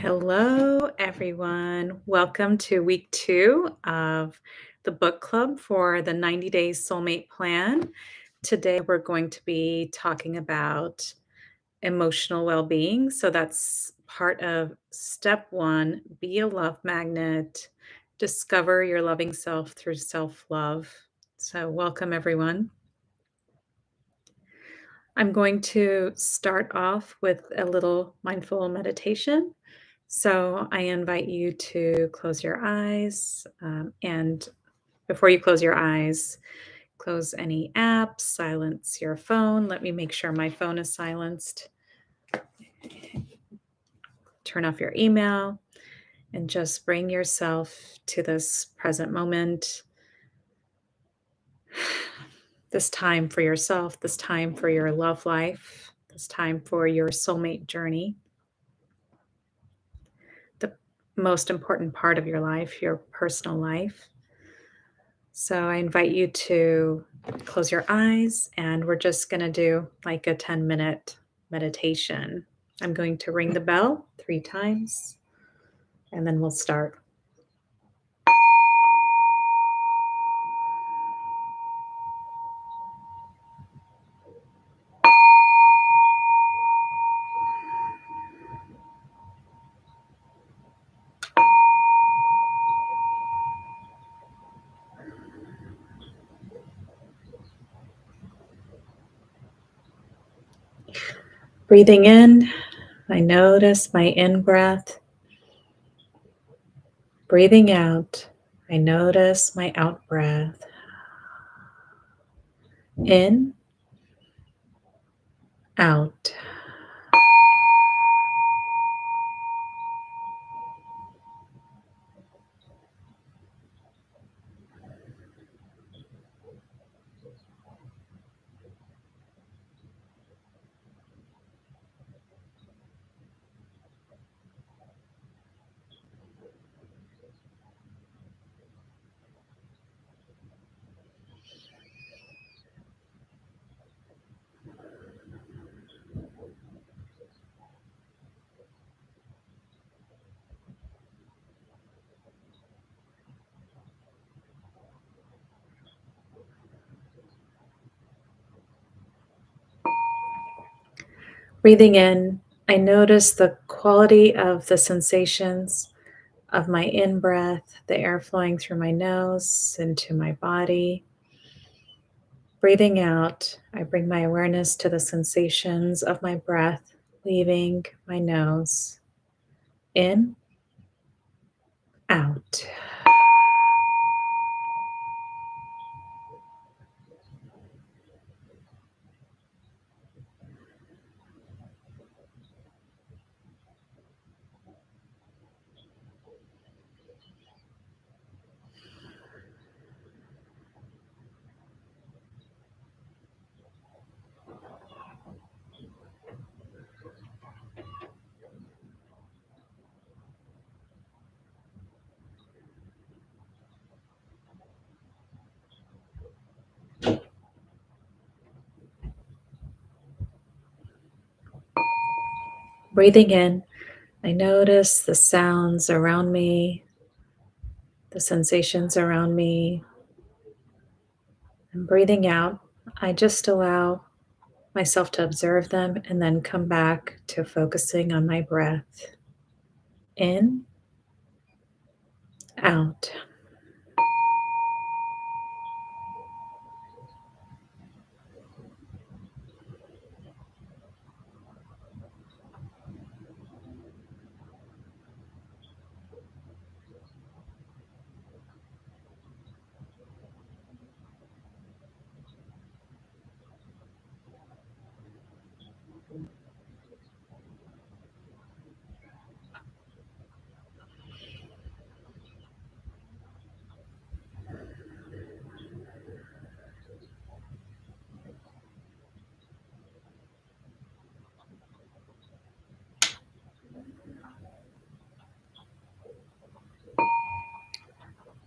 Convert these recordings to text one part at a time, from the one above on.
Hello, everyone. Welcome to week 2 of the book club for the 90 Days Soulmate Plan. Today, we're going to be talking about emotional well being. So, that's part of step 1, be a love magnet, discover your loving self through self love. So, welcome, everyone. I'm going to start off with a little mindful meditation. So I invite you to close your eyes. And before you close your eyes, close any apps, silence your phone. Let me make sure my phone is silenced. Turn off your email and just bring yourself to this present moment, this time for yourself, this time for your love life, this time for your soulmate journey. The most important part of your life, your personal life. So I invite you to close your eyes and we're just going to do like a 10-minute meditation. I'm going to ring the bell 3 times and then we'll start. Breathing in, I notice my in breath. Breathing out, I notice my out breath. In, out. Breathing in, I notice the quality of the sensations of my in breath, the air flowing through my nose into my body. Breathing out, I bring my awareness to the sensations of my breath leaving my nose. In, out. Breathing in, I notice the sounds around me, the sensations around me. And breathing out, I just allow myself to observe them and then come back to focusing on my breath. In, out.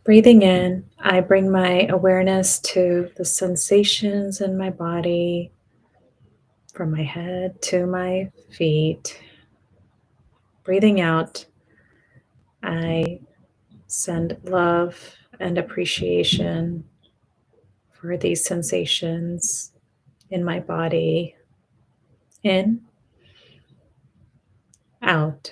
Breathing in, I bring my awareness to the sensations in my body, from my head to my feet. Breathing out, I send love and appreciation for these sensations in my body. In, out.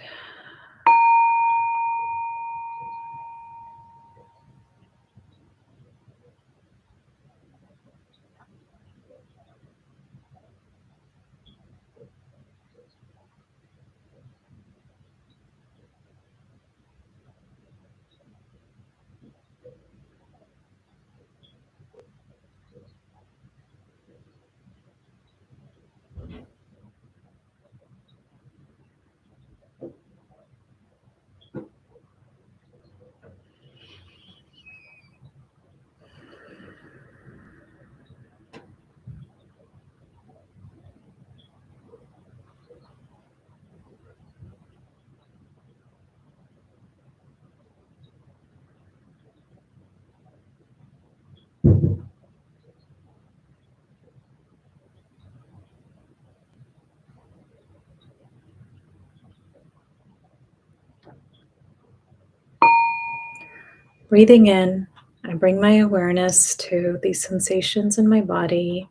Breathing in, I bring my awareness to these sensations in my body,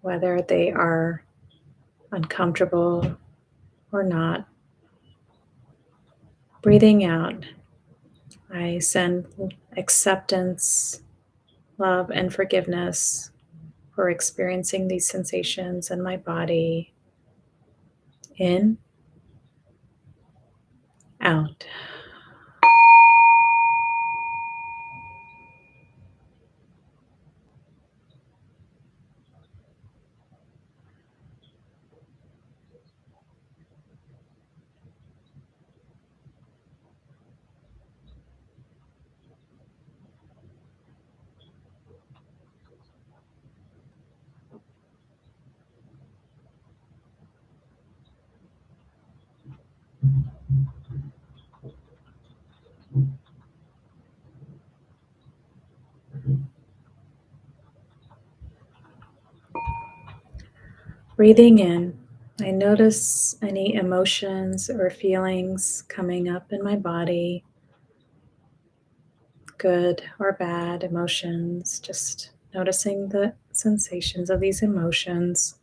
whether they are uncomfortable or not. Breathing out, I send acceptance, love, and forgiveness for experiencing these sensations in my body. In, out. Breathing in, I notice any emotions or feelings coming up in my body, good or bad emotions, just noticing the sensations of these emotions.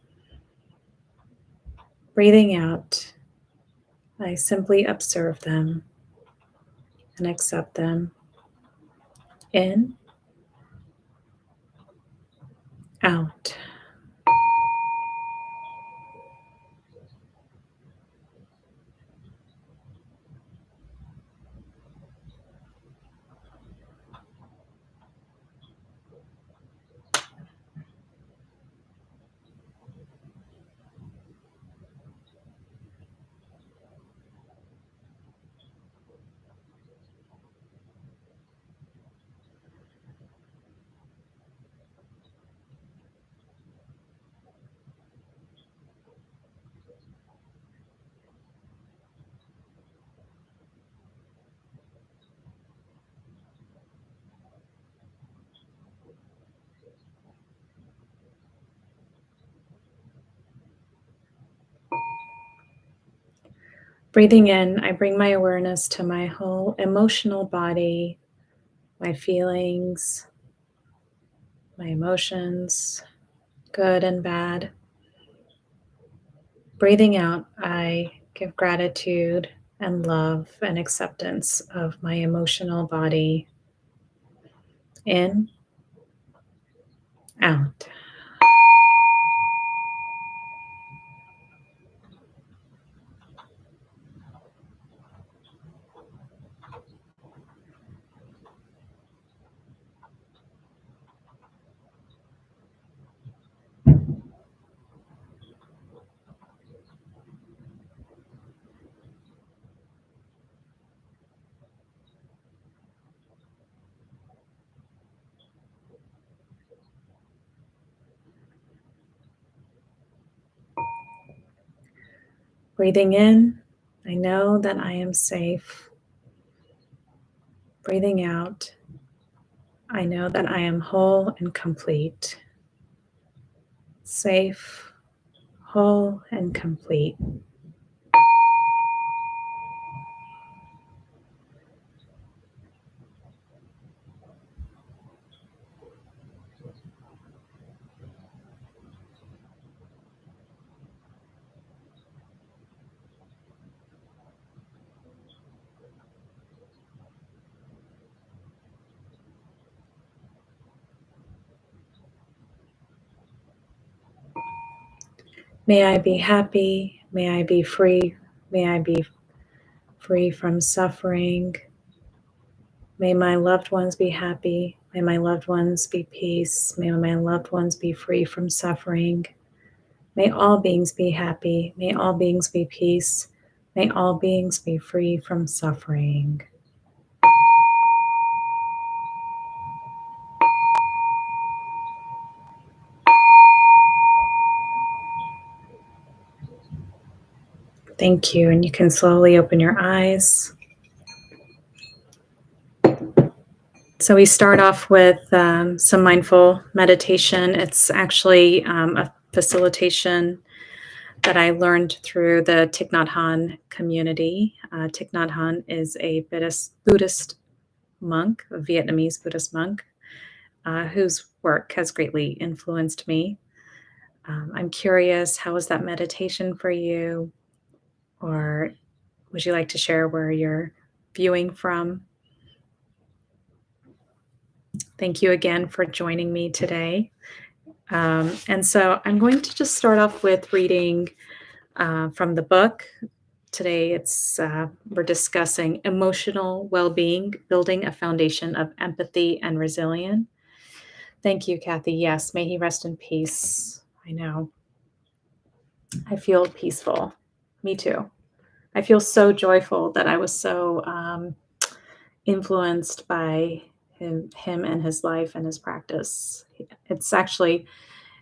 Breathing out, I simply observe them and accept them. In, out. Breathing in, I bring my awareness to my whole emotional body, my feelings, my emotions, good and bad. Breathing out, I give gratitude and love and acceptance of my emotional body. In, out. Breathing in, I know that I am safe. Breathing out, I know that I am whole and complete. Safe, whole, and complete. May I be happy. May I be free. May I be free from suffering. May my loved ones be happy. May my loved ones be peace. May my loved ones be free from suffering. May all beings be happy. May all beings be peace. May all beings be free from suffering. Thank you. And you can slowly open your eyes. So we start off with some mindful meditation. It's actually a facilitation that I learned through the Thich Nhat Hanh community. Thich Nhat Hanh is a Buddhist monk, a Vietnamese Buddhist monk, whose work has greatly influenced me. I'm curious, how was that meditation for you? Or would you like to share where you're viewing from? Thank you again for joining me today. And so I'm going to just start off with reading from the book. Today we're discussing emotional well-being, building a foundation of empathy and resilience. Thank you, Kathy. Yes, may he rest in peace. I know. I feel peaceful. Me too. I feel so joyful that I was so influenced by him and his life and his practice. It's actually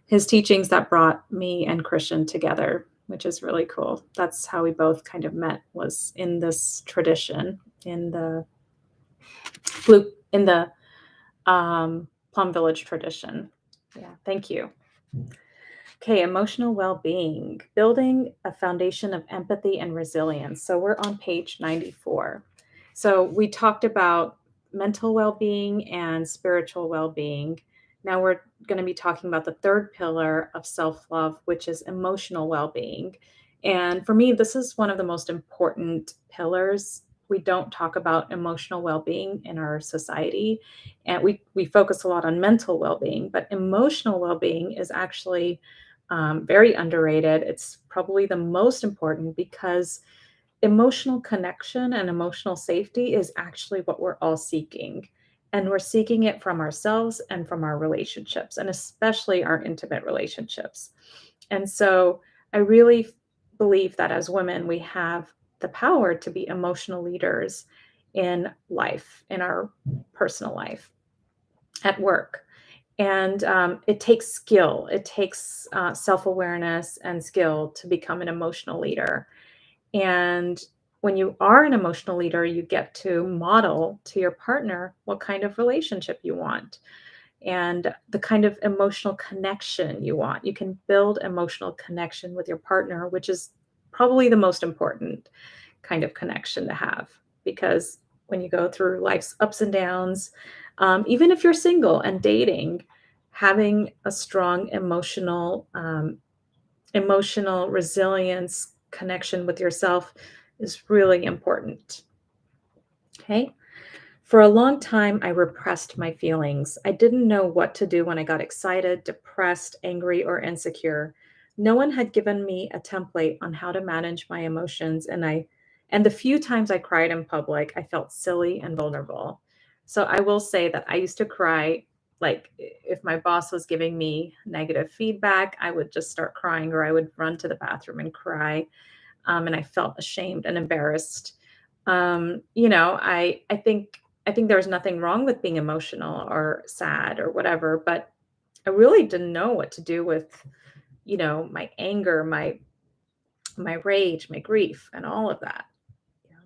his teachings that brought me and Christian together, which is really cool. That's how we both kind of met, was in this tradition, in the Plum Village tradition. Yeah, thank you. Okay, emotional well-being, building a foundation of empathy and resilience. So we're on page 94. So we talked about mental well-being and spiritual well-being. Now we're going to be talking about the third pillar of self-love, which is emotional well-being. And for me, this is one of the most important pillars. We don't talk about emotional well-being in our society, and we focus a lot on mental well-being, but emotional well-being is actually very underrated. It's probably the most important because emotional connection and emotional safety is actually what we're all seeking. And we're seeking it from ourselves and from our relationships, and especially our intimate relationships. And so I really believe that as women, we have the power to be emotional leaders in life, in our personal life, at work. And it takes skill, it takes self-awareness and skill to become an emotional leader. And when you are an emotional leader, you get to model to your partner what kind of relationship you want and the kind of emotional connection you want. You can build emotional connection with your partner, which is probably the most important kind of connection to have, because when you go through life's ups and downs, even if you're single and dating, having a strong emotional resilience connection with yourself is really important. Okay. For a long time, I repressed my feelings. I didn't know what to do when I got excited, depressed, angry, or insecure. No one had given me a template on how to manage my emotions, and the few times I cried in public, I felt silly and vulnerable. So I will say that I used to cry, like if my boss was giving me negative feedback, I would just start crying, or I would run to the bathroom and cry. And I felt ashamed and embarrassed. I think there's nothing wrong with being emotional or sad or whatever, but I really didn't know what to do with, my anger, my rage, my grief, and all of that. Yeah.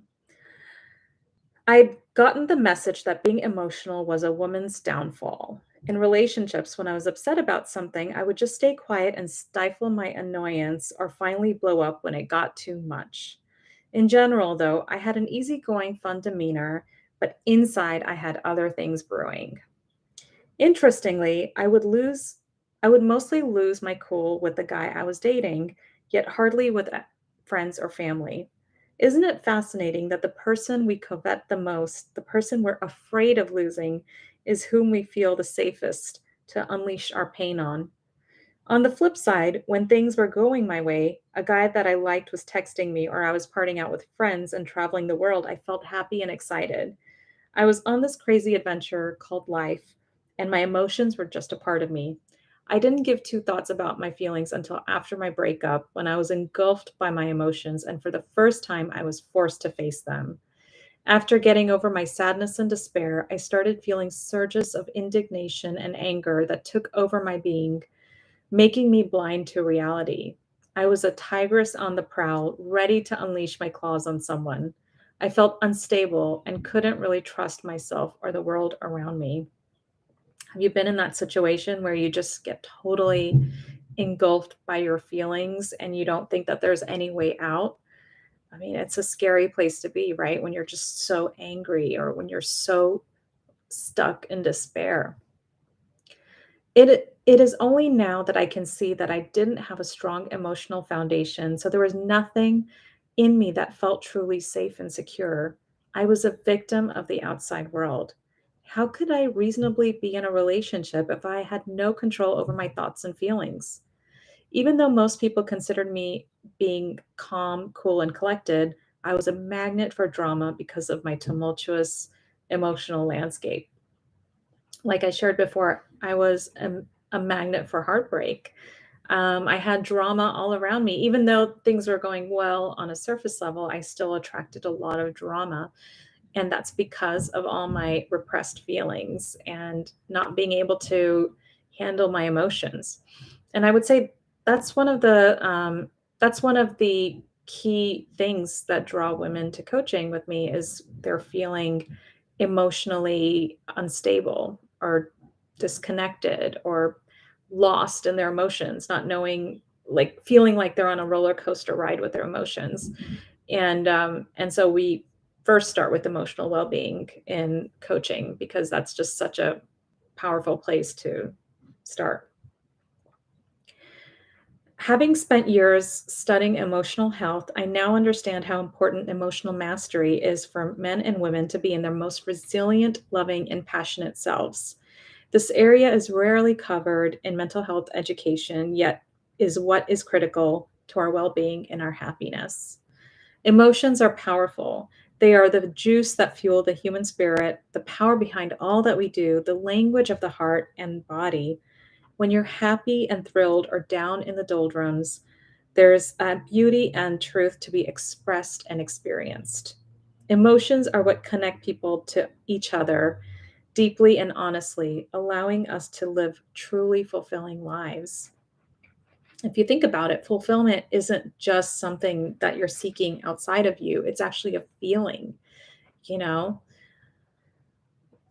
I'd gotten the message that being emotional was a woman's downfall. In relationships, when I was upset about something, I would just stay quiet and stifle my annoyance or finally blow up when it got too much. In general, though, I had an easygoing, fun demeanor, but inside I had other things brewing. Interestingly, I would mostly lose my cool with the guy I was dating, yet hardly with friends or family. Isn't it fascinating that the person we covet the most, the person we're afraid of losing, is whom we feel the safest to unleash our pain on? On the flip side, when things were going my way, a guy that I liked was texting me, or I was partying out with friends and traveling the world, I felt happy and excited. I was on this crazy adventure called life, and my emotions were just a part of me. I didn't give two thoughts about my feelings until after my breakup, when I was engulfed by my emotions, and for the first time, I was forced to face them. After getting over my sadness and despair, I started feeling surges of indignation and anger that took over my being, making me blind to reality. I was a tigress on the prowl, ready to unleash my claws on someone. I felt unstable and couldn't really trust myself or the world around me. Have you been in that situation where you just get totally engulfed by your feelings and you don't think that there's any way out? I mean, it's a scary place to be, right? When you're just so angry or when you're so stuck in despair. It is only now that I can see that I didn't have a strong emotional foundation, so there was nothing in me that felt truly safe and secure. I was a victim of the outside world. How could I reasonably be in a relationship if I had no control over my thoughts and feelings? Even though most people considered me being calm, cool, and collected, I was a magnet for drama because of my tumultuous emotional landscape. Like I shared before, I was a magnet for heartbreak. I had drama all around me. Even though things were going well on a surface level, I still attracted a lot of drama. And that's because of all my repressed feelings and not being able to handle my emotions. And I would say that's one of the that's one of the key things that draw women to coaching with me is they're feeling emotionally unstable or disconnected or lost in their emotions, not knowing, like feeling like they're on a roller coaster ride with their emotions. And so we first start with emotional well-being in coaching because that's just such a powerful place to start. Having spent years studying emotional health, I now understand how important emotional mastery is for men and women to be in their most resilient, loving, and passionate selves. This area is rarely covered in mental health education, yet is what is critical to our well being and our happiness. Emotions are powerful. They are the juice that fuel the human spirit, the power behind all that we do, the language of the heart and body. When you're happy and thrilled or down in the doldrums, there's a beauty and truth to be expressed and experienced. Emotions are what connect people to each other deeply and honestly, allowing us to live truly fulfilling lives. If you think about it, fulfillment isn't just something that you're seeking outside of you, it's actually a feeling, you know?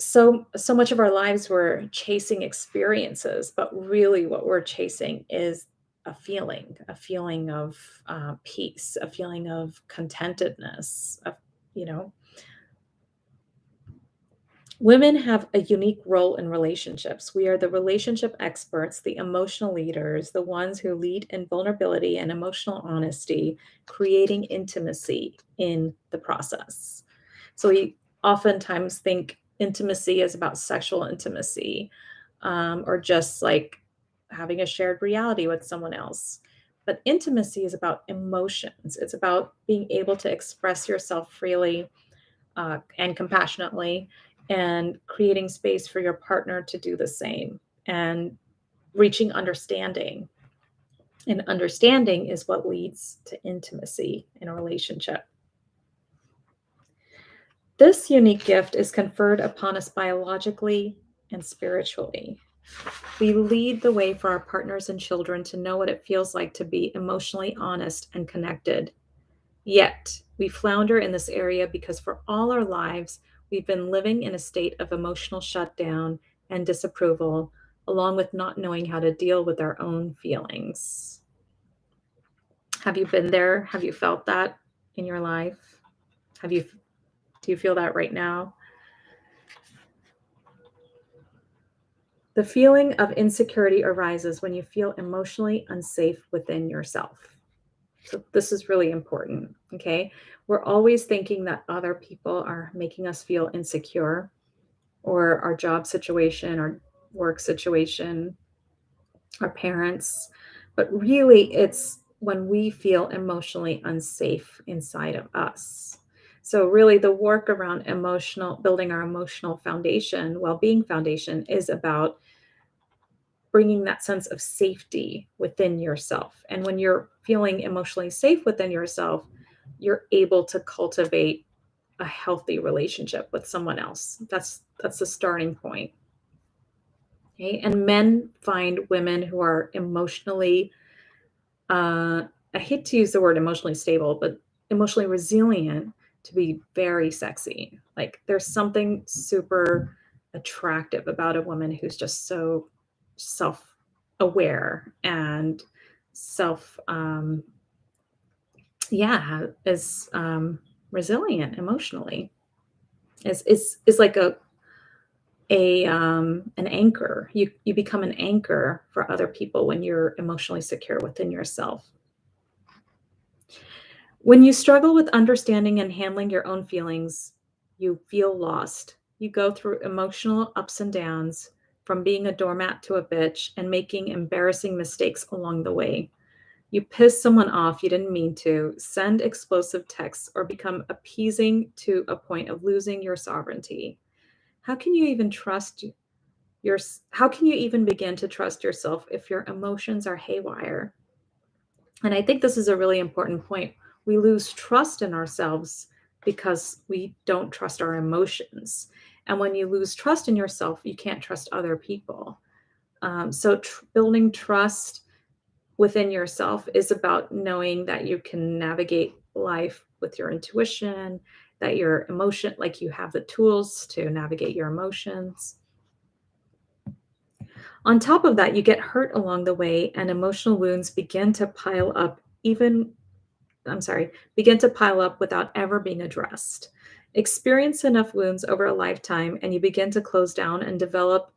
So much of our lives we're chasing experiences, but really what we're chasing is a feeling of peace, a feeling of contentedness, of, you know, women have a unique role in relationships. We are the relationship experts, the emotional leaders, the ones who lead in vulnerability and emotional honesty, creating intimacy in the process. So we oftentimes think intimacy is about sexual intimacy, or just like having a shared reality with someone else. But intimacy is about emotions, it's about being able to express yourself freely and compassionately, and creating space for your partner to do the same, and reaching understanding. And understanding is what leads to intimacy in a relationship. This unique gift is conferred upon us biologically and spiritually. We lead the way for our partners and children to know what it feels like to be emotionally honest and connected. Yet, we flounder in this area because for all our lives, we've been living in a state of emotional shutdown and disapproval, along with not knowing how to deal with our own feelings. Have you been there? Have you felt that in your life? Have you do you feel that right now? The feeling of insecurity arises when you feel emotionally unsafe within yourself. So this is really important, okay? We're always thinking that other people are making us feel insecure, or our job situation, our work situation. our parents, but really it's when we feel emotionally unsafe inside of us. So really the work around building our emotional foundation, well-being foundation is about bringing that sense of safety within yourself. And when you're feeling emotionally safe within yourself, you're able to cultivate a healthy relationship with someone else. That's the starting point. Okay? And men find women who are emotionally I hate to use the word emotionally stable, but emotionally resilient to be very sexy. Like there's something super attractive about a woman who's just so self aware and self, yeah, is resilient emotionally. Is like an anchor. You become an anchor for other people when you're emotionally secure within yourself. When you struggle with understanding and handling your own feelings, you feel lost. You go through emotional ups and downs, from being a doormat to a bitch and making embarrassing mistakes along the way. You piss someone off you didn't mean to, send explosive texts, or become appeasing to a point of losing your sovereignty. How can you even your how can you even begin to trust yourself if your emotions are haywire? And I think this is a really important point. We lose trust in ourselves because we don't trust our emotions. And when you lose trust in yourself, you can't trust other people. Building trust within yourself is about knowing that you can navigate life with your intuition, that your emotion, like you have the tools to navigate your emotions. On top of that, you get hurt along the way, and emotional wounds begin to pile up without ever being addressed. Experience enough wounds over a lifetime, and you begin to close down and develop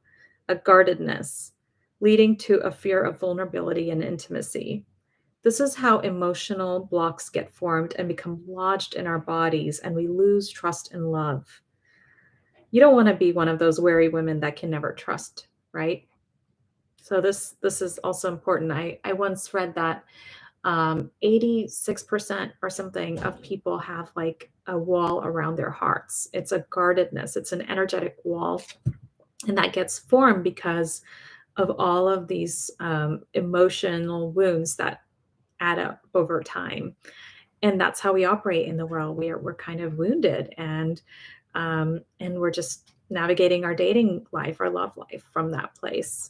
a guardedness, leading to a fear of vulnerability and intimacy. This is how emotional blocks get formed and become lodged in our bodies, and we lose trust and love. You don't want to be one of those wary women that can never trust, right? So this is also important. I once read that 86% or something of people have like a wall around their hearts. It's a guardedness, it's an energetic wall. And that gets formed because of all of these emotional wounds that add up over time. And that's how we operate in the world. We're kind of wounded, and we're just navigating our dating life, our love life from that place.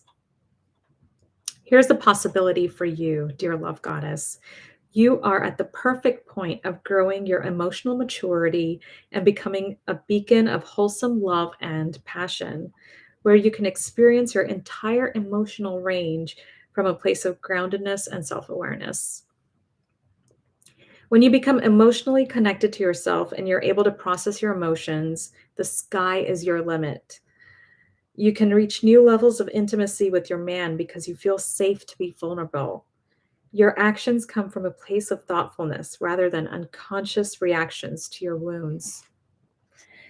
Here's the possibility for you, dear love goddess. You are at the perfect point of growing your emotional maturity and becoming a beacon of wholesome love and passion, where you can experience your entire emotional range from a place of groundedness and self awareness. When you become emotionally connected to yourself and you're able to process your emotions, the sky is your limit. You can reach new levels of intimacy with your man because you feel safe to be vulnerable. Your actions come from a place of thoughtfulness rather than unconscious reactions to your wounds.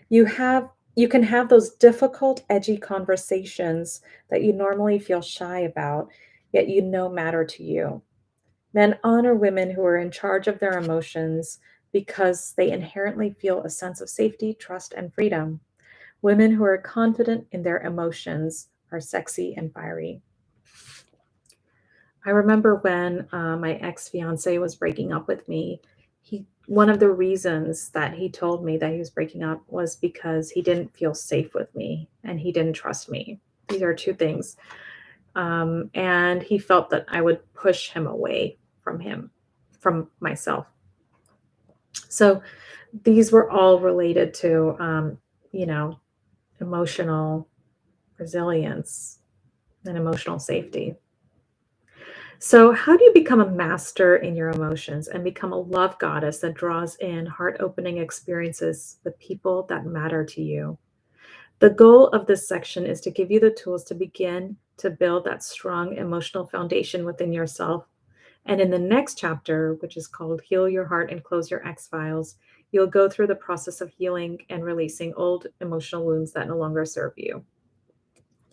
You can have those difficult, edgy conversations that you normally feel shy about, yet you know matter to you. Men honor women who are in charge of their emotions because they inherently feel a sense of safety, trust, and freedom. Women who are confident in their emotions are sexy and fiery. I remember when my ex fiance was breaking up with me. One of the reasons that he told me that he was breaking up was because he didn't feel safe with me and he didn't trust me. These are two things. And he felt that I would push him, from myself. So these were all related to, you know, emotional resilience and emotional safety. So, how do you become a master in your emotions and become a love goddess that draws in heart opening experiences with people that matter to you? The goal of this section is to give you the tools to begin to build that strong emotional foundation within yourself. And in the next chapter, which is called Heal Your Heart and Close Your X Files, you'll go through the process of healing and releasing old emotional wounds that no longer serve you.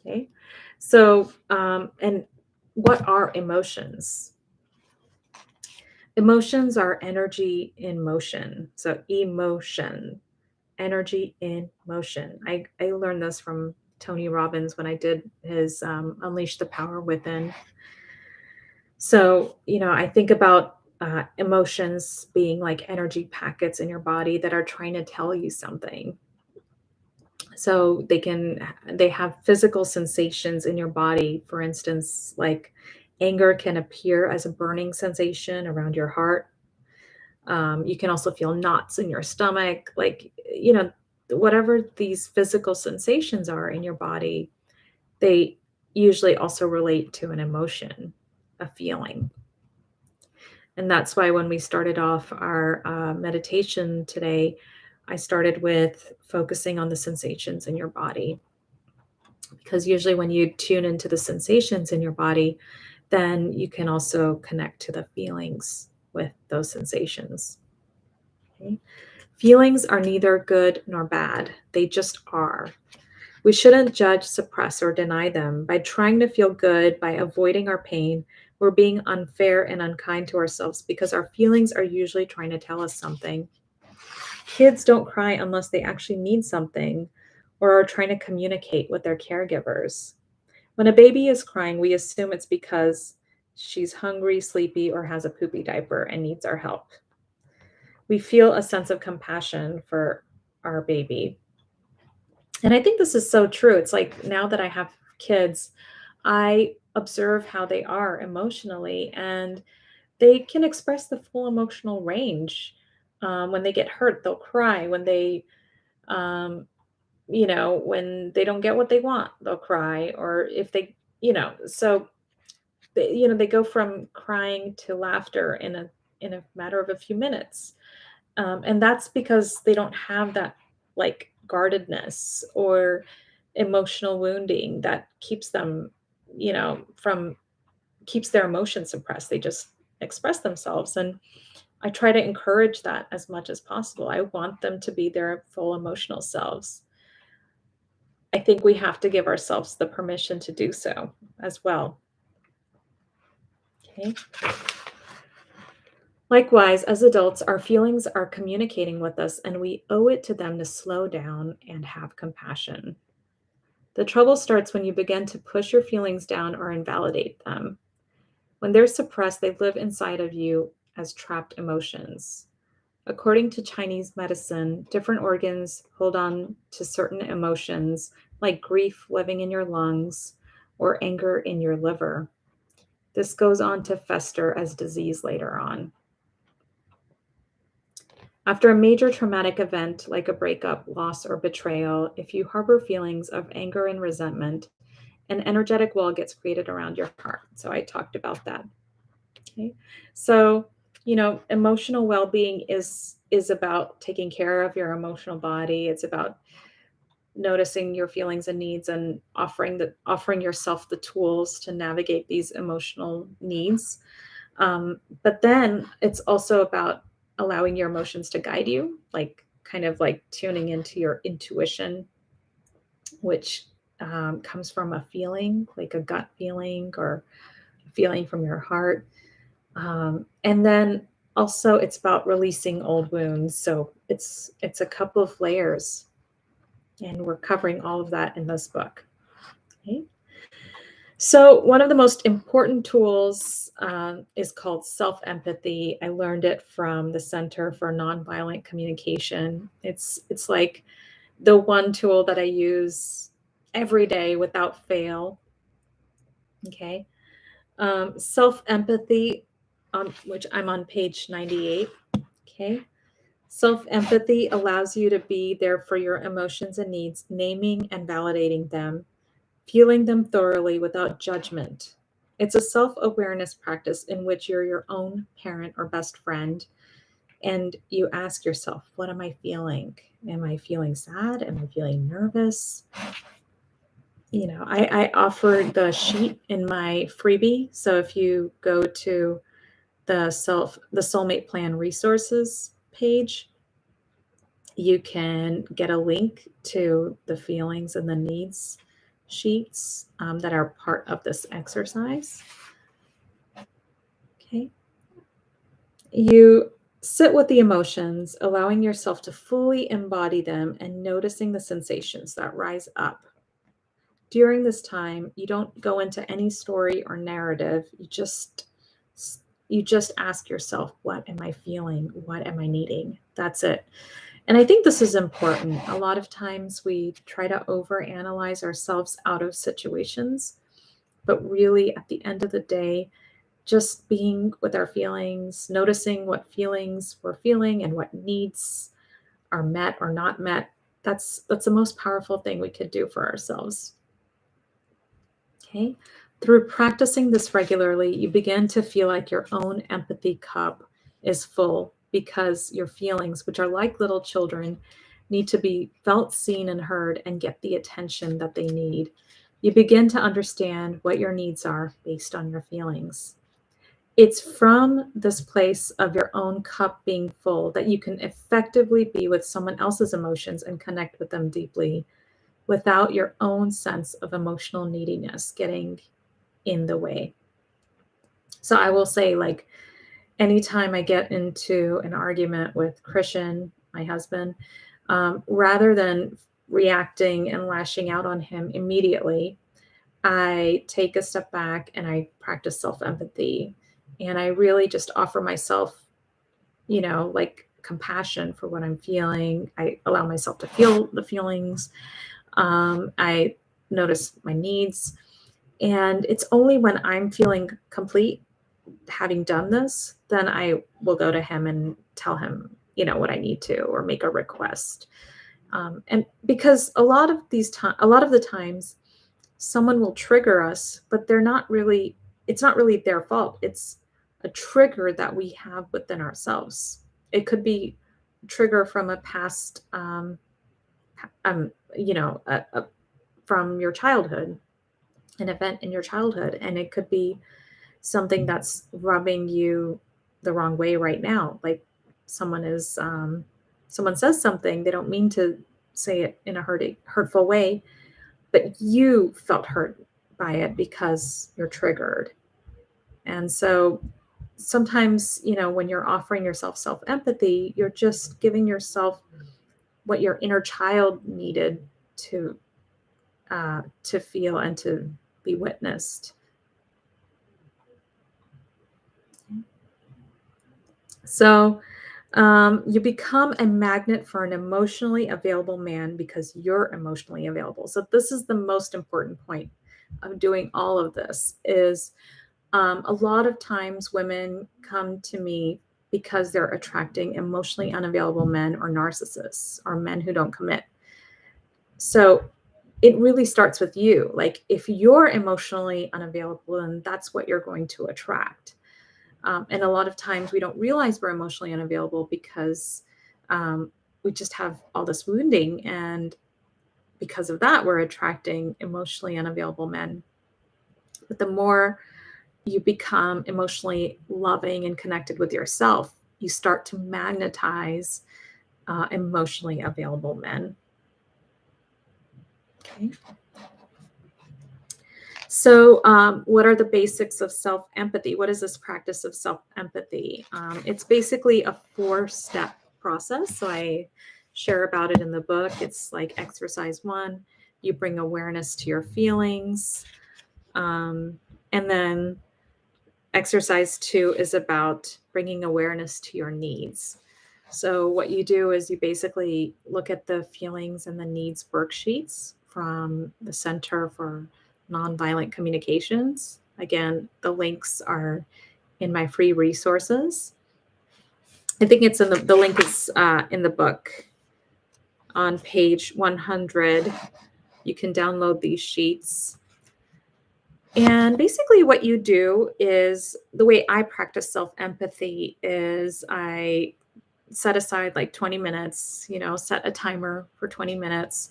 Okay. So, and what are emotions? Emotions are energy in motion. So emotion, energy in motion. I learned this from Tony Robbins when I did his Unleash the Power Within. So, I think about emotions being like energy packets in your body that are trying to tell you something. So they have physical sensations in your body. For instance, like anger can appear as a burning sensation around your heart. You can also feel knots in your stomach, like, whatever these physical sensations are in your body, they usually also relate to an emotion, a feeling. And that's why when we started off our meditation today, I started with focusing on the sensations in your body. Because usually when you tune into the sensations in your body, then you can also connect to the feelings with those sensations. Okay? Feelings are neither good nor bad, they just are. We shouldn't judge, suppress, or deny them. By trying to feel good, by avoiding our pain, we're being unfair and unkind to ourselves because our feelings are usually trying to tell us something. Kids don't cry unless they actually need something or are trying to communicate with their caregivers. When a baby is crying, we assume it's because she's hungry, sleepy, or has a poopy diaper and needs our help. We feel a sense of compassion for our baby. And I think this is so true. It's like now that I have kids, I observe how they are emotionally, and they can express the full emotional range. When they get hurt, they'll cry. Um, when they don't get what they want, they'll cry. Or if they, so they go from crying to laughter in a matter of a few minutes. And that's because they don't have that like guardedness or emotional wounding that keeps them, from keeps their emotions suppressed. They just express themselves. And I try to encourage that as much as possible. I want them to be their full emotional selves. I think we have to give ourselves the permission to do so as well. Okay. Likewise, as adults, our feelings are communicating with us, and we owe it to them to slow down and have compassion. The trouble starts when you begin to push your feelings down or invalidate them. When they're suppressed, they live inside of you as trapped emotions. According to Chinese medicine, different organs hold on to certain emotions, like grief living in your lungs or anger in your liver. This goes on to fester as disease later on. After a major traumatic event like a breakup, loss, or betrayal, if you harbor feelings of anger and resentment, an energetic wall gets created around your heart. So I talked about that. Okay. So, emotional well-being is about taking care of your emotional body. It's about noticing your feelings and needs and offering yourself the tools to navigate these emotional needs. But then it's also about allowing your emotions to guide you, like kind of like tuning into your intuition, which comes from a feeling, like a gut feeling or a feeling from your heart. And then also it's about releasing old wounds. So it's a couple of layers, and we're covering all of that in this book. Okay. So, one of the most important tools is called self empathy. I learned it from the Center for Nonviolent Communication. It's like the one tool that I use every day without fail. Okay, self empathy, which I'm on page 98. Okay, self empathy allows you to be there for your emotions and needs, naming and validating them, feeling them thoroughly without judgment. It's a self awareness practice in which you're your own parent or best friend, and you ask yourself, what am I feeling? Am I feeling sad? Am I feeling nervous? I offered the sheet in my freebie. So if you go to the Soulmate Plan resources page, you can get a link to the feelings and the needs sheets that are part of this exercise. Okay. You sit with the emotions, allowing yourself to fully embody them and noticing the sensations that rise up. During this time, you don't go into any story or narrative. You just ask yourself, what am I feeling? What am I needing? That's it. And I think this is important. A lot of times we try to overanalyze ourselves out of situations, but really at the end of the day, just being with our feelings, noticing what feelings we're feeling and what needs are met or not met, that's the most powerful thing we could do for ourselves. Okay. Through practicing this regularly, you begin to feel like your own empathy cup is full because your feelings, which are like little children, need to be felt, seen, and heard and get the attention that they need. You begin to understand what your needs are based on your feelings. It's from this place of your own cup being full that you can effectively be with someone else's emotions and connect with them deeply without your own sense of emotional neediness getting in the way. So I will say, like, anytime I get into an argument with Christian, my husband, rather than reacting and lashing out on him immediately, I take a step back and I practice self empathy. And I really just offer myself, like compassion for what I'm feeling. I allow myself to feel the feelings. I notice my needs. And it's only when I'm feeling complete having done this, then I will go to him and tell him, what I need to, or make a request. And because a lot of the times, someone will trigger us, but it's not really their fault. It's a trigger that we have within ourselves. It could be a trigger from a past, um, you know, from your childhood, an event in your childhood, and it could be something that's rubbing you the wrong way right now. Like someone is, someone says something, they don't mean to say it in a hurtful way, but you felt hurt by it because you're triggered. And so sometimes, when you're offering yourself self empathy, you're just giving yourself what your inner child needed to feel and to be witnessed. So you become a magnet for an emotionally available man because you're emotionally available. So this is the most important point of doing all of this is a lot of times women come to me because they're attracting emotionally unavailable men or narcissists or men who don't commit. So it really starts with you. Like if you're emotionally unavailable, then that's what you're going to attract. And a lot of times we don't realize we're emotionally unavailable because we just have all this wounding. And because of that, we're attracting emotionally unavailable men. But the more you become emotionally loving and connected with yourself, you start to magnetize emotionally available men. Okay. So, what are the basics of self empathy? What is this practice of self empathy? It's basically a 4-step process. So, I share about it in the book. It's like exercise 1, you bring awareness to your feelings. And then exercise 2 is about bringing awareness to your needs. So, what you do is you basically look at the feelings and the needs worksheets from the Center for Nonviolent Communications. Again, the links are in my free resources. I think it's the link is in the book on page 100. You can download these sheets. And basically, what you do is the way I practice self empathy is I set aside like 20 minutes, set a timer for 20 minutes.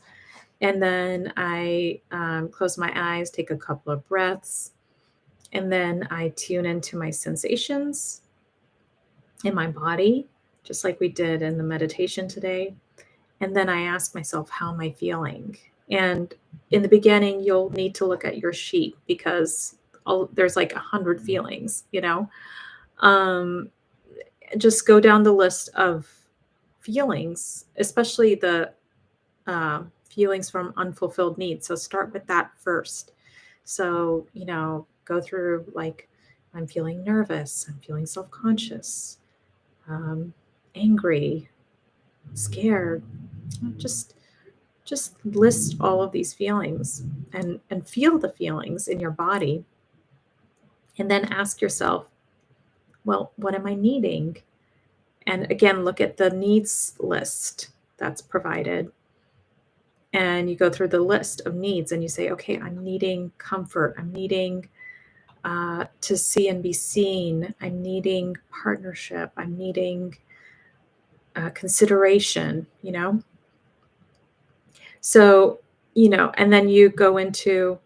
And then I close my eyes, take a couple of breaths, and then I tune into my sensations in my body, just like we did in the meditation today. And then I ask myself, how am I feeling? And in the beginning, you'll need to look at your sheet because there's like 100 feelings, Um, just go down the list of feelings, especially the feelings from unfulfilled needs. So start with that first. So, go through like, I'm feeling nervous, I'm feeling self conscious, angry, scared. Just just list all of these feelings and feel the feelings in your body, and then ask yourself, well, what am I needing? And again, look at the needs list that's provided, and you go through the list of needs and you say, okay, I'm needing comfort, I'm needing to see and be seen, I'm needing partnership, I'm needing consideration, so, and then you go into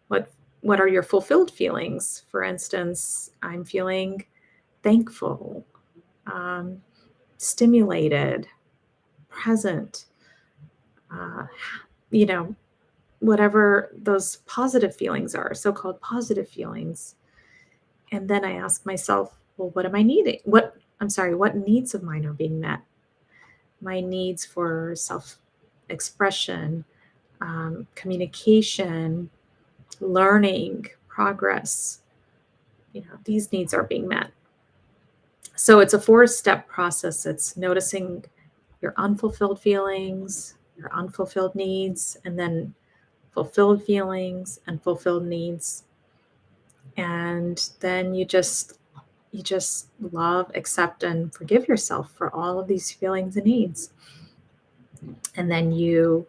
what what are your fulfilled feelings. For instance, I'm feeling thankful, um, stimulated, present, uh, you know whatever those positive feelings are, so-called positive feelings. And then I ask myself, well, what am I needing? What needs of mine are being met? My needs for self expression, communication, learning, progress, these needs are being met. So it's a four-step process. It's noticing your unfulfilled feelings, your unfulfilled needs, and then fulfilled feelings and fulfilled needs. And then you just love, accept, and forgive yourself for all of these feelings and needs. And then you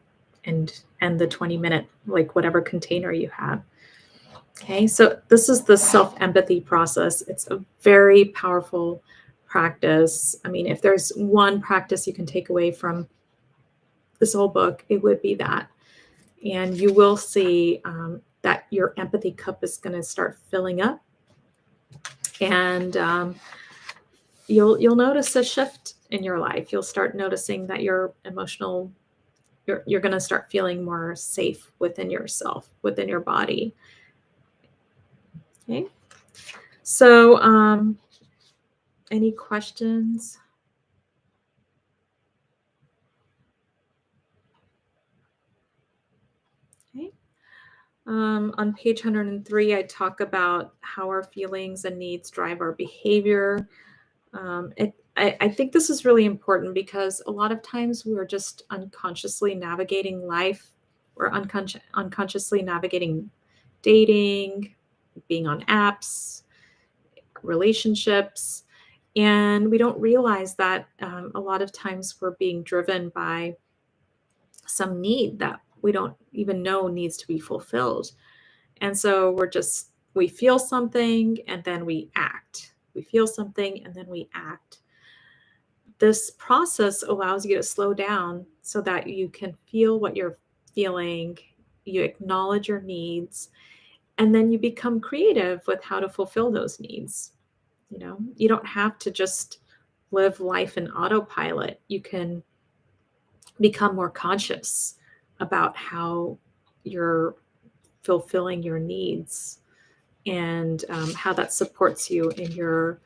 and the 20-minute, like whatever container you have. Okay, so this is the self-empathy process. It's a very powerful practice. I mean, if there's one practice you can take away from this whole book, it would be that. And you will see that your empathy cup is going to start filling up, and you'll notice a shift in your life. You'll start noticing that you're going to start feeling more safe within yourself, within your body. Okay, so any questions? Okay. On page 103, I talk about how our feelings and needs drive our behavior. I think this is really important because a lot of times we're just unconsciously navigating life. We're unconsciously navigating dating, being on apps, relationships, and we don't realize that a lot of times we're being driven by some need that we don't even know needs to be fulfilled. And so we feel something and then we act. We feel something and then we act. This process allows you to slow down so that you can feel what you're feeling, you acknowledge your needs, and then you become creative with how to fulfill those needs. You don't have to just live life in autopilot. You can become more conscious about how you're fulfilling your needs, and how that supports you in your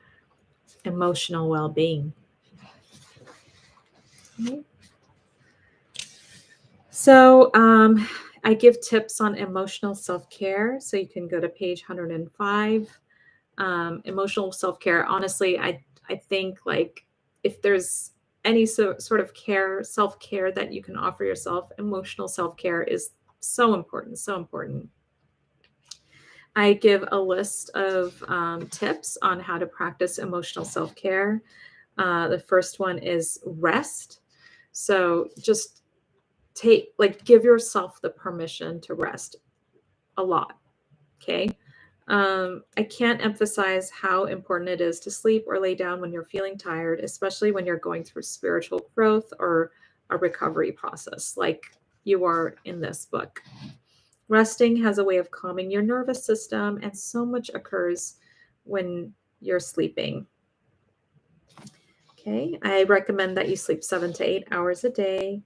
emotional well-being. Okay. So I give tips on emotional self-care. So you can go to page 105. Emotional self-care. Honestly, I think like if there's any sort of self-care that you can offer yourself, emotional self-care is so important, so important. I give a list of tips on how to practice emotional self-care. The first one is rest. So just give yourself the permission to rest a lot. Okay. I can't emphasize how important it is to sleep or lay down when you're feeling tired, especially when you're going through spiritual growth or a recovery process like you are in this book. Resting has a way of calming your nervous system, and so much occurs when you're sleeping. Okay, I recommend that you sleep 7 to 8 hours a day.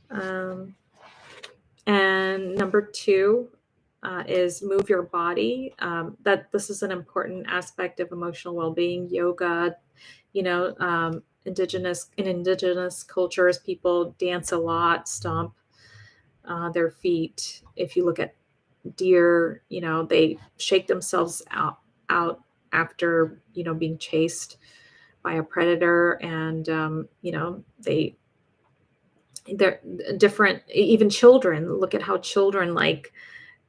And number two, is move your body. That this is an important aspect of emotional well-being. Yoga, indigenous cultures, people dance a lot, stomp their feet. If you look at deer, they shake themselves out after being chased by a predator, and they're different. Even children, look at how children like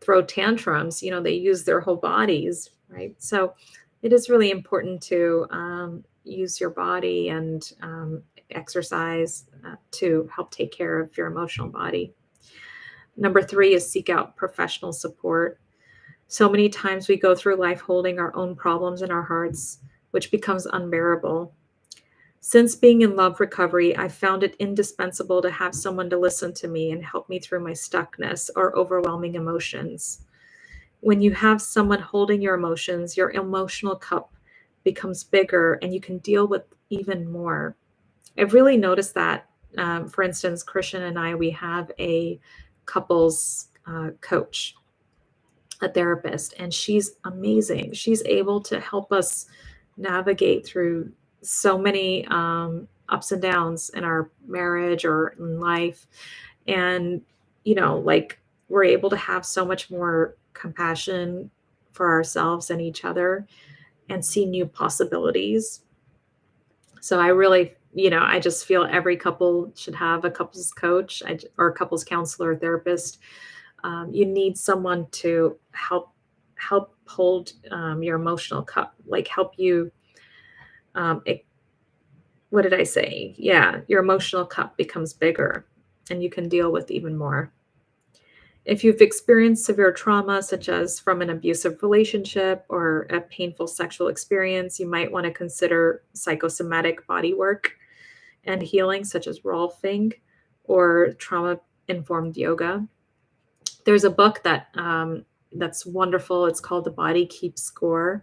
throw tantrums. They use their whole bodies, right? So it is really important to use your body and exercise to help take care of your emotional body. Number 3 is seek out professional support. So many times we go through life holding our own problems in our hearts, which becomes unbearable. Since being in love recovery, I found it indispensable to have someone to listen to me and help me through my stuckness or overwhelming emotions. When you have someone holding your emotions, your emotional cup becomes bigger and you can deal with even more. I've really noticed that. For instance, Christian and I, we have a couples coach, a therapist, and she's amazing. She's able to help us navigate through so many ups and downs in our marriage or in life. And, like we're able to have so much more compassion for ourselves and each other and see new possibilities. So I really, I just feel every couple should have a couples coach or a couples counselor or therapist. You need someone to help hold your emotional cup, like help you. What did I say? Yeah, your emotional cup becomes bigger, and you can deal with even more. If you've experienced severe trauma, such as from an abusive relationship or a painful sexual experience, you might want to consider psychosomatic body work and healing, such as rolfing or trauma-informed yoga. There's a book that's wonderful. It's called The Body Keeps Score,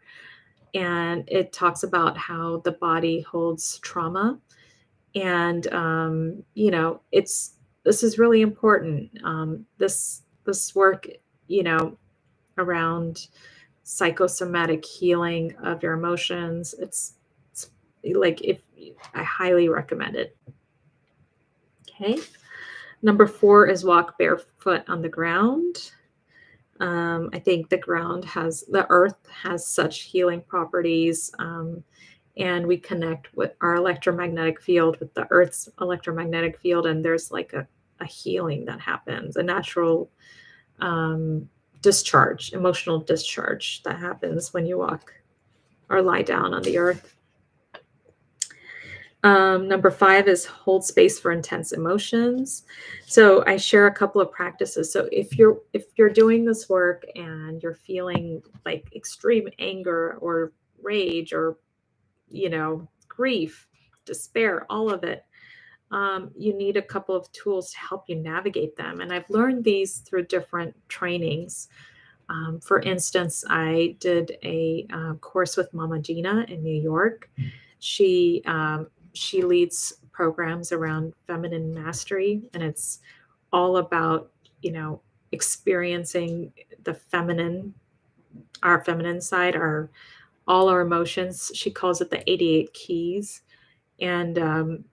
and it talks about how the body holds trauma, and this is really important. This work, you know, around psychosomatic healing of your emotions. It's like if I highly recommend it. Okay. Number 4 is walk barefoot on the ground. I think the earth has such healing properties, and we connect with our electromagnetic field with the earth's electromagnetic field, and there's like a healing that happens, a natural discharge, emotional discharge that happens when you walk or lie down on the earth. Number 5 is hold space for intense emotions. So I share a couple of practices. So if you're doing this work and you're feeling like extreme anger or rage or grief, despair, all of it, you need a couple of tools to help you navigate them. And I've learned these through different trainings. For instance, I did a course with Mama Gina in New York. She leads programs around feminine mastery, and it's all about experiencing the feminine, our feminine side, all our emotions. She calls it the 88 keys, and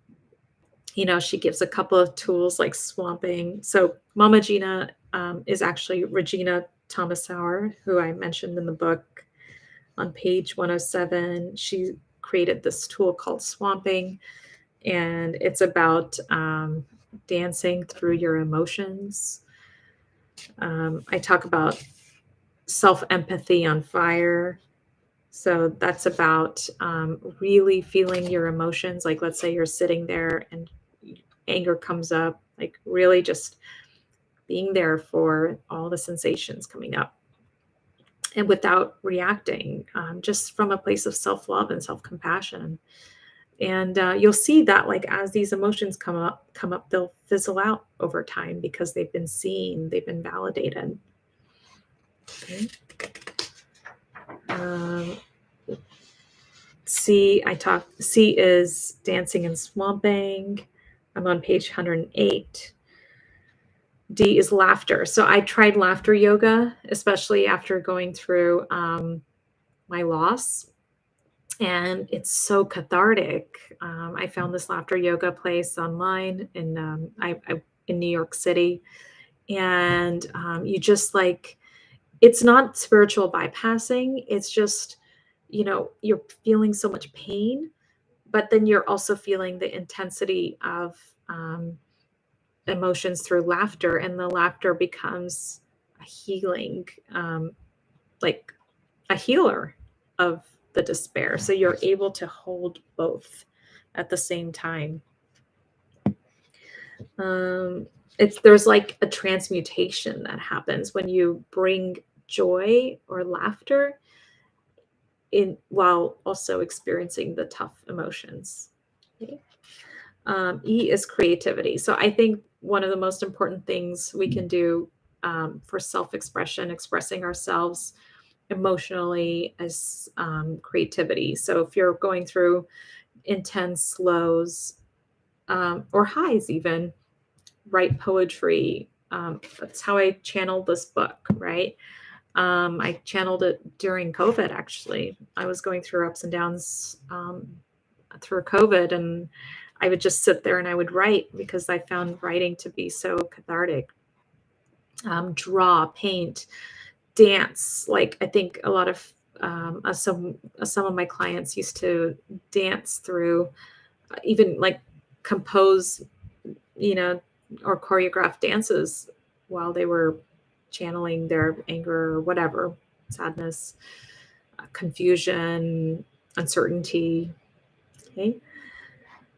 she gives a couple of tools like swamping. So Mama Gina is actually Regina Thomasauer, who I mentioned in the book on page 107. She created this tool called swamping, and it's about dancing through your emotions. I talk about self-empathy on fire. So that's about really feeling your emotions. Like, let's say you're sitting there and anger comes up, like really just being there for all the sensations coming up and without reacting, just from a place of self-love and self-compassion. And you'll see that like as these emotions come up, they'll fizzle out over time because they've been seen, they've been validated. Okay. C is dancing and swamping. I'm on page 108. D is laughter. So I tried laughter yoga, especially after going through my loss. And it's so cathartic. I found this laughter yoga place online in New York City. And you just like, it's not spiritual bypassing. It's just, you're feeling so much pain, but then you're also feeling the intensity of emotions through laughter, and the laughter becomes a healing, like a healer of the despair. So you're able to hold both at the same time. There's like a transmutation that happens when you bring joy or laughter in while also experiencing the tough emotions. Okay. E is creativity. So I think one of the most important things we can do for self-expression, expressing ourselves emotionally, as creativity. So if you're going through intense lows or highs, even write poetry. That's how I channeled this book, right? I channeled it during COVID, actually. I was going through ups and downs through COVID, and I would just sit there and I would write because I found writing to be so cathartic. Draw, paint, dance. Like I think a lot of some of my clients used to dance through, even like compose, you know, or choreograph dances while they were channeling their anger or whatever, sadness, confusion, uncertainty. Okay.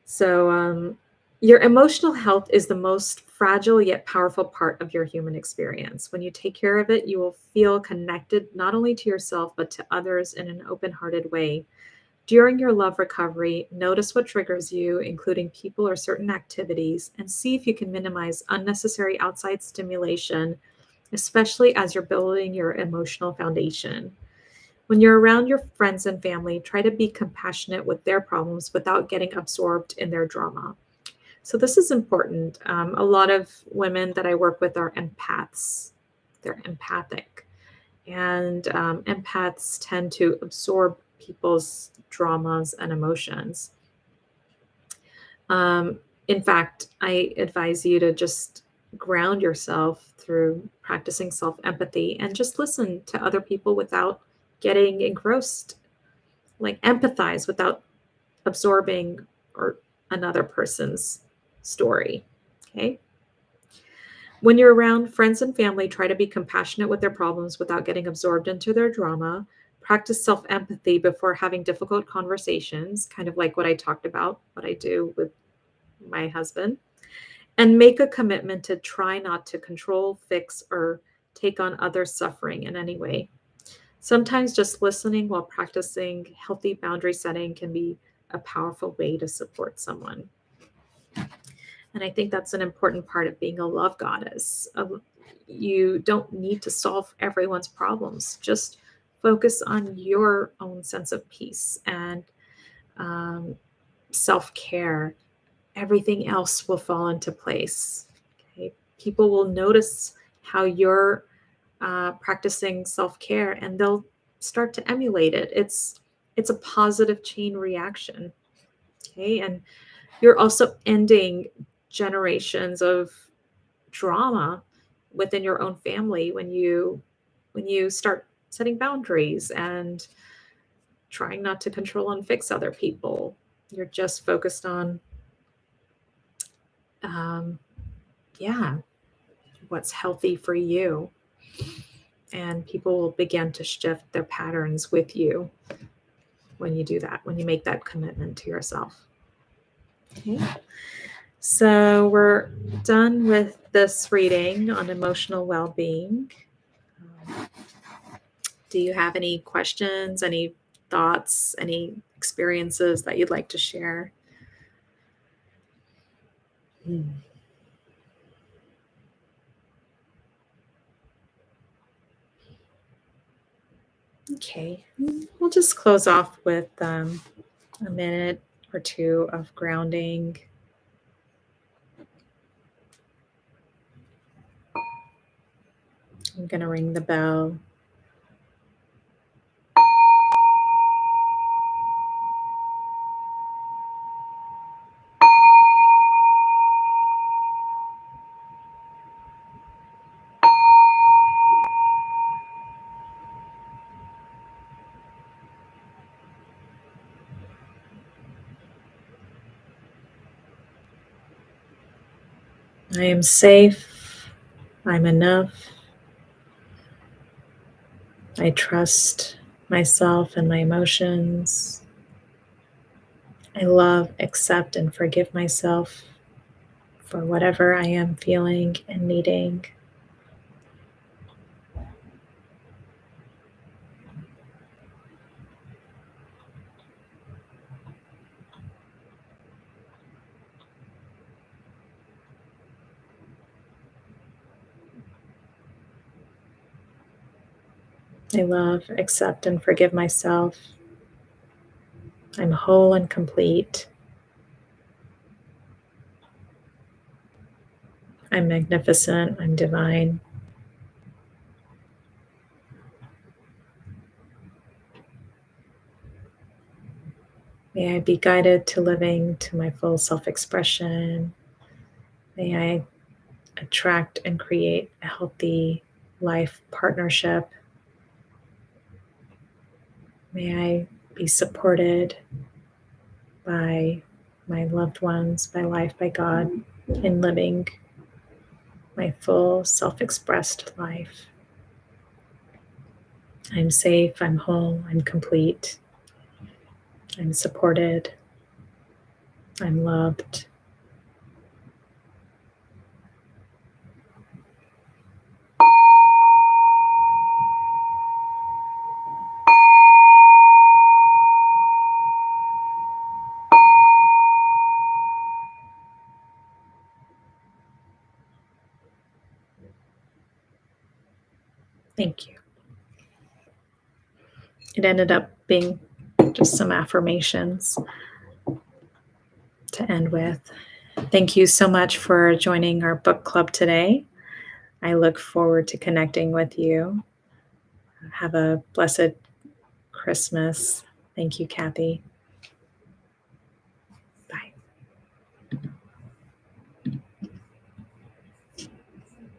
So, your emotional health is the most fragile yet powerful part of your human experience. When you take care of it, you will feel connected not only to yourself, but to others in an open hearted way. During your love recovery, notice what triggers you, including people or certain activities, and see if you can minimize unnecessary outside stimulation, especially as you're building your emotional foundation. When you're around your friends and family, try to be compassionate with their problems without getting absorbed in their drama. So, this is important. A lot of women that I work with are empaths, they're empathic. And empaths tend to absorb people's dramas and emotions. Um, in fact, I advise you to just ground yourself through practicing self empathy and just listen to other people without getting engrossed, like empathize without absorbing or another person's story. Okay. When you're around friends and family, try to be compassionate with their problems without getting absorbed into their drama. Practice self empathy before having difficult conversations, kind of like what I talked about, what I do with my husband. And make a commitment to try not to control, fix, or take on others' suffering in any way. Sometimes just listening while practicing healthy boundary setting can be a powerful way to support someone. And I think that's an important part of being a love goddess. You don't need to solve everyone's problems. Just focus on your own sense of peace and um, self care. Everything else will fall into place. Okay? People will notice how you're practicing self care, and they'll start to emulate it. It's a positive chain reaction. Okay, and you're also ending generations of drama within your own family when you start setting boundaries and trying not to control and fix other people. You're just focused on um, yeah, what's healthy for you, and people will begin to shift their patterns with you when you do that, when you make that commitment to yourself. Okay. So we're done with this reading on emotional well-being. Um, do you have any questions, any thoughts, any experiences that you'd like to share? Hmm. Okay, we'll just close off with a minute or two of grounding. I'm going to ring the bell. I am safe. I'm enough. I trust myself and my emotions. I love, accept, and forgive myself for whatever I am feeling and needing. I love, accept, and forgive myself. I'm whole and complete. I'm magnificent. I'm divine. May I be guided to living to my full self-expression. May I attract and create a healthy life partnership. May I be supported by my loved ones, by life, by God, in living my full self-expressed life. I'm safe, I'm whole, I'm complete. I'm supported. I'm loved. Thank you. It ended up being just some affirmations to end with. Thank you so much for joining our book club today. I look forward to connecting with you. Have a blessed Christmas. Thank you, Kathy.